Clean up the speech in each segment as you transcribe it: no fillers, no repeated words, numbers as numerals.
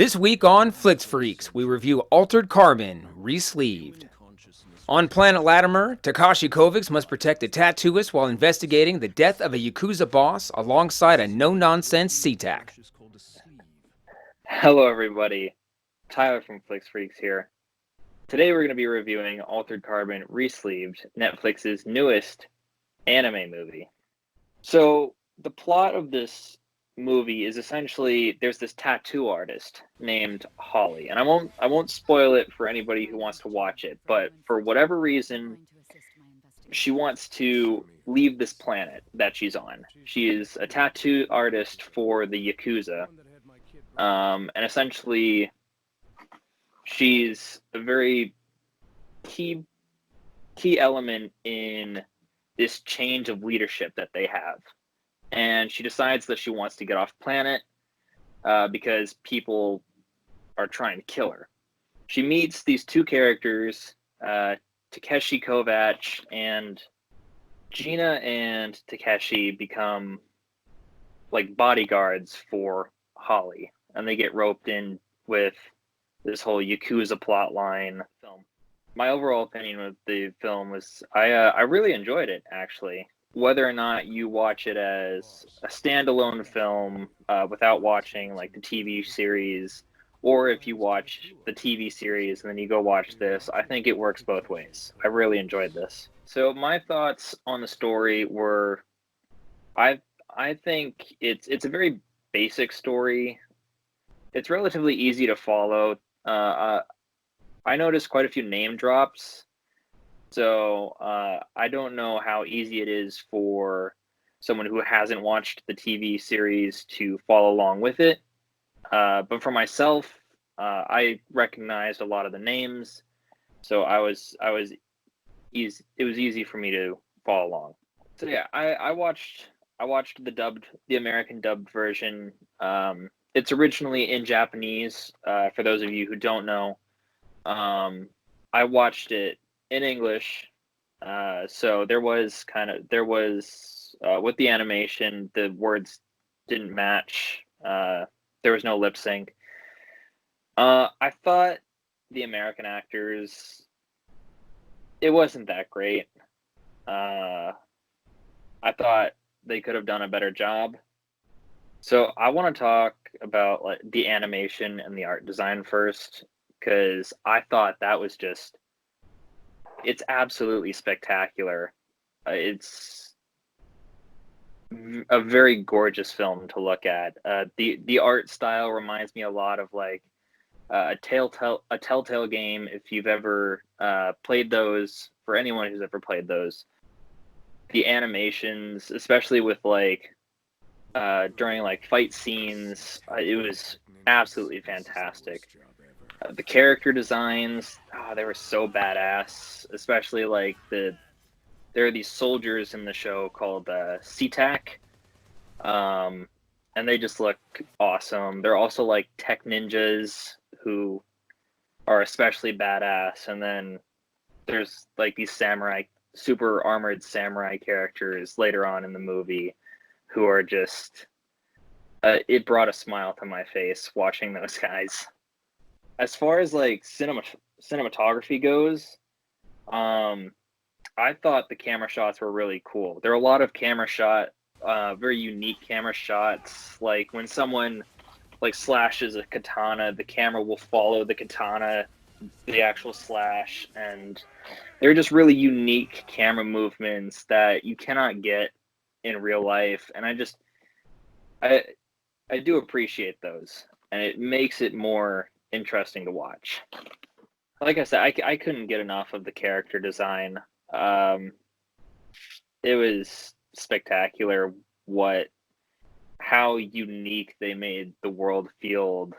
This week on Flix Freaks, we review Altered Carbon, Resleeved. On planet Latimer, Takeshi Kovacs must protect a tattooist while investigating the death of a yakuza boss alongside a no-nonsense CTAC. Hello everybody, Tyler from Flix Freaks here. Today we're going to be reviewing Altered Carbon Resleeved, Netflix's newest anime movie. So the plot of this movie is essentially there's this tattoo artist named Holly, and I won't spoil it for anybody who wants to watch it, but for whatever reason she wants to leave this planet that she's on. She is a tattoo artist for the yakuza. And essentially, she's a very key element in this change of leadership that they have. And she decides that she wants to get off planet because people are trying to kill her. She meets these two characters, Takeshi Kovacs, and Gina and Takeshi become like bodyguards for Holly, and they get roped in with this whole yakuza plot line film. My overall opinion of the film was I really enjoyed it, actually. Whether or not you watch it as a standalone film without watching like the TV series, or if you watch the TV series and then you go watch this, I think it works both ways. I really enjoyed this. So my thoughts on the story were, I think it's a very basic story. It's relatively easy to follow. I noticed quite a few name drops, so I don't know how easy it is for someone who hasn't watched the TV series to follow along with it. But for myself, I recognized a lot of the names, so it was easy for me to follow along. So yeah, I watched the American dubbed version. It's originally in Japanese. For those of you who don't know, I watched it in English. So there was with the animation, the words didn't match. There was no lip sync. I thought the American actors, it wasn't that great. I thought they could have done a better job. So I want to talk about like the animation and the art design first, because I thought that was it's absolutely spectacular. It's a very gorgeous film to look at. The art style reminds me a lot of like a Telltale game. If you've ever played those, for anyone who's ever played those, the animations, especially with like during like fight scenes, it was absolutely fantastic. The character designs, they were so badass. Especially like there are these soldiers in the show called CTAC, and they just look awesome. They're also like tech ninjas who are especially badass. And then there's like these super armored samurai characters later on in the movie who are just it brought a smile to my face watching those guys. As far as like cinematography goes, I thought the camera shots were really cool. There are a lot of very unique camera shots. Like when someone like slashes a katana, the camera will follow the katana, the actual slash, and they're just really unique camera movements that you cannot get in real life. And I do appreciate those, and it makes it more interesting to watch. Like I said, I couldn't get enough of the character design. It was spectacular how unique they made the world feel.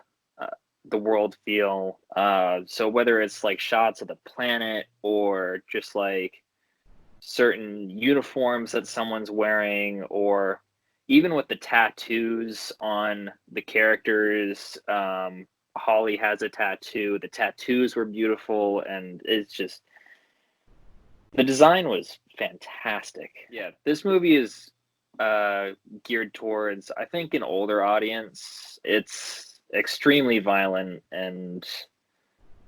So whether it's like shots of the planet or just like certain uniforms that someone's wearing, or even with the tattoos on the characters. Holly has a tattoo. The tattoos were beautiful, and it's just the design was fantastic. Yeah, this movie is geared towards, I think, an older audience. It's extremely violent, and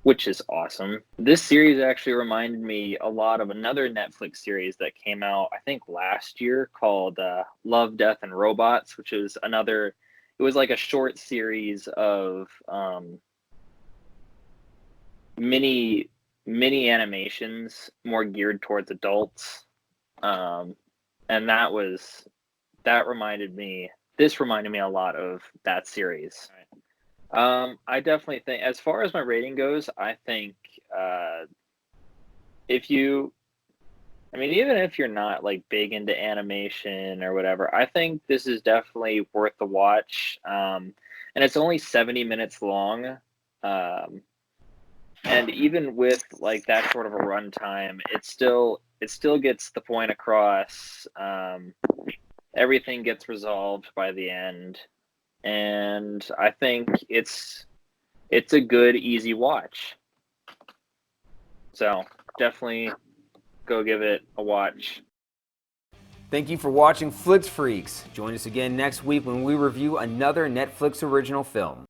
which is awesome. This series actually reminded me a lot of another Netflix series that came out, I think, last year called Love, Death, and Robots, which is another. It was like a short series of mini animations, more geared towards adults, and that reminded me. This reminded me a lot of that series. I definitely think, as far as my rating goes, I think if you, I mean, even if you're not like big into animation or whatever, I think this is definitely worth the watch. And it's only 70 minutes long. And even with like that sort of a runtime, it still gets the point across. Everything gets resolved by the end, and I think it's a good, easy watch. So definitely go give it a watch. Thank you for watching Flix Freaks. Join us again next week when we review another Netflix original film.